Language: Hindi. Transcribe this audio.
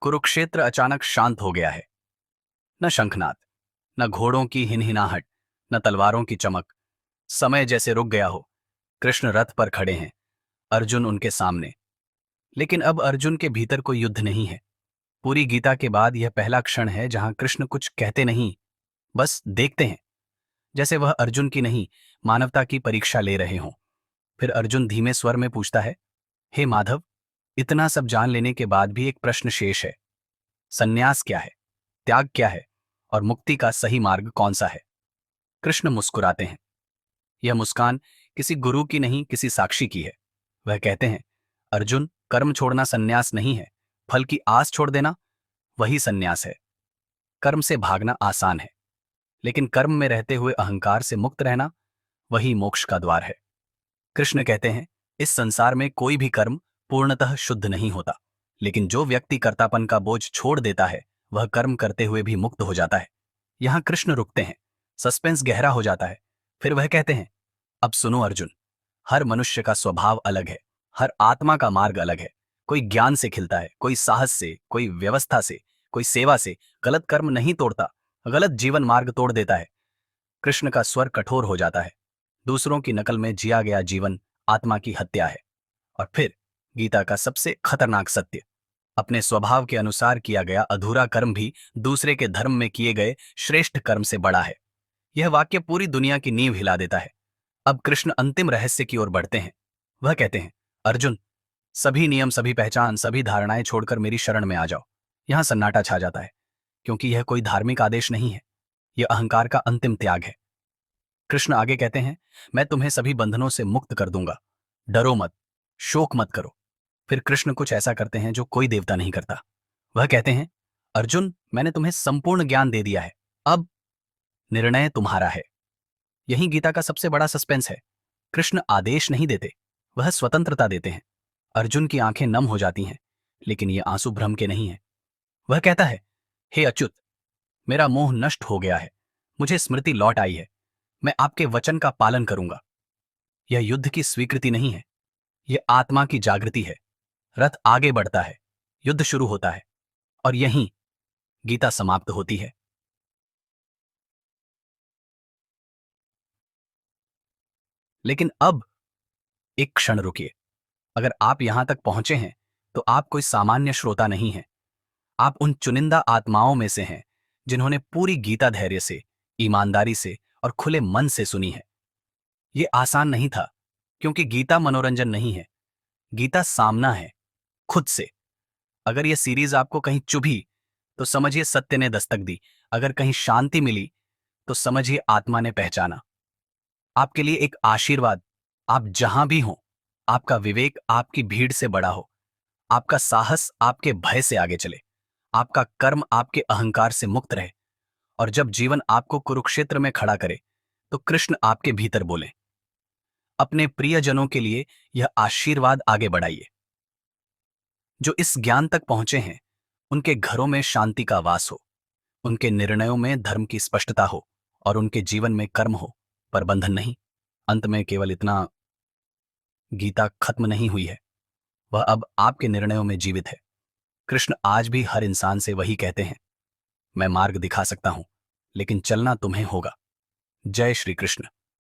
कुरुक्षेत्र अचानक शांत हो गया है। न शंखनाद, न घोड़ों की हिनहिनाहट, न तलवारों की चमक। समय जैसे रुक गया हो। कृष्ण रथ पर खड़े हैं, अर्जुन उनके सामने। लेकिन अब अर्जुन के भीतर कोई युद्ध नहीं है। पूरी गीता के बाद यह पहला क्षण है जहां कृष्ण कुछ कहते नहीं, बस देखते हैं, जैसे वह अर्जुन की नहीं, मानवता की परीक्षा ले रहे हों। फिर अर्जुन धीमे स्वर में पूछता है, हे माधव, इतना सब जान लेने के बाद भी एक प्रश्न शेष है। सन्यास क्या है? त्याग क्या है? और मुक्ति का सही मार्ग कौन सा है? कृष्ण मुस्कुराते हैं। यह मुस्कान किसी गुरु की नहीं, किसी साक्षी की है। वह कहते हैं, अर्जुन, कर्म छोड़ना सन्यास नहीं है, फल की आस छोड़ देना वही सन्यास है। कर्म से भागना आसान है, लेकिन कर्म में रहते हुए अहंकार से मुक्त रहना वही मोक्ष का द्वार है। कृष्ण कहते हैं, इस संसार में कोई भी कर्म पूर्णतः शुद्ध नहीं होता, लेकिन जो व्यक्ति कर्तापन का बोझ छोड़ देता है वह कर्म करते हुए भी मुक्त हो जाता है। यहां कृष्ण रुकते हैं, सस्पेंस गहरा हो जाता है। फिर वह कहते हैं, अब सुनो अर्जुन, हर मनुष्य का स्वभाव अलग है, हर आत्मा का मार्ग अलग है। कोई ज्ञान से खिलता है, कोई साहस से, कोई व्यवस्था से, कोई सेवा से। गलत कर्म नहीं तोड़ता, गलत जीवन मार्ग तोड़ देता है। कृष्ण का स्वर कठोर हो जाता है। दूसरों की नकल में जिया गया जीवन आत्मा की हत्या है। और फिर गीता का सबसे खतरनाक सत्य, अपने स्वभाव के अनुसार किया गया अधूरा कर्म भी दूसरे के धर्म में किए गए श्रेष्ठ कर्म से बड़ा है। यह वाक्य पूरी दुनिया की नींव हिला देता है। अब कृष्ण अंतिम रहस्य की ओर बढ़ते हैं। वह कहते हैं, अर्जुन, सभी नियम, सभी पहचान, सभी धारणाएं छोड़कर मेरी शरण में आ जाओ। यहां सन्नाटा छा जाता है, क्योंकि यह कोई धार्मिक आदेश नहीं है, यह अहंकार का अंतिम त्याग है। कृष्ण आगे कहते हैं, मैं तुम्हें सभी बंधनों से मुक्त कर दूंगा, डरो मत, शोक मत करो। फिर कृष्ण कुछ ऐसा करते हैं जो कोई देवता नहीं करता। वह कहते हैं, अर्जुन, मैंने तुम्हें संपूर्ण ज्ञान दे दिया है, अब निर्णय तुम्हारा है। यही गीता का सबसे बड़ा सस्पेंस है। कृष्ण आदेश नहीं देते, वह स्वतंत्रता देते हैं। अर्जुन की आंखें नम हो जाती हैं, लेकिन ये आंसू भ्रम के नहीं है। वह कहता है, हे अच्युत, मेरा मोह नष्ट हो गया है, मुझे स्मृति लौट आई है, मैं आपके वचन का पालन करूंगा। यह युद्ध की स्वीकृति नहीं है, यह आत्मा की जागृति है। रथ आगे बढ़ता है, युद्ध शुरू होता है, और यहीं गीता समाप्त होती है। लेकिन अब एक क्षण रुकिए। अगर आप यहां तक पहुंचे हैं तो आप कोई सामान्य श्रोता नहीं हैं। आप उन चुनिंदा आत्माओं में से हैं जिन्होंने पूरी गीता धैर्य से, ईमानदारी से और खुले मन से सुनी है। यह आसान नहीं था, क्योंकि गीता मनोरंजन नहीं है, गीता सामना है, खुद से। अगर यह सीरीज आपको कहीं चुभी तो समझिए सत्य ने दस्तक दी। अगर कहीं शांति मिली तो समझिए आत्मा ने पहचाना। आपके लिए एक आशीर्वाद, आप जहां भी हों, आपका विवेक आपकी भीड़ से बड़ा हो, आपका साहस आपके भय से आगे चले, आपका कर्म आपके अहंकार से मुक्त रहे। और जब जीवन आपको कुरुक्षेत्र में खड़ा करे तो कृष्ण आपके भीतर बोले, अपने प्रियजनों के लिए यह आशीर्वाद आगे बढ़ाइए। जो इस ज्ञान तक पहुंचे हैं उनके घरों में शांति का वास हो, उनके निर्णयों में धर्म की स्पष्टता हो, और उनके जीवन में कर्म हो, पर बंधन नहीं। अंत में केवल इतना, गीता खत्म नहीं हुई है, वह अब आपके निर्णयों में जीवित है। कृष्ण आज भी हर इंसान से वही कहते हैं, मैं मार्ग दिखा सकता हूं, लेकिन चलना तुम्हें होगा। जय श्री कृष्ण।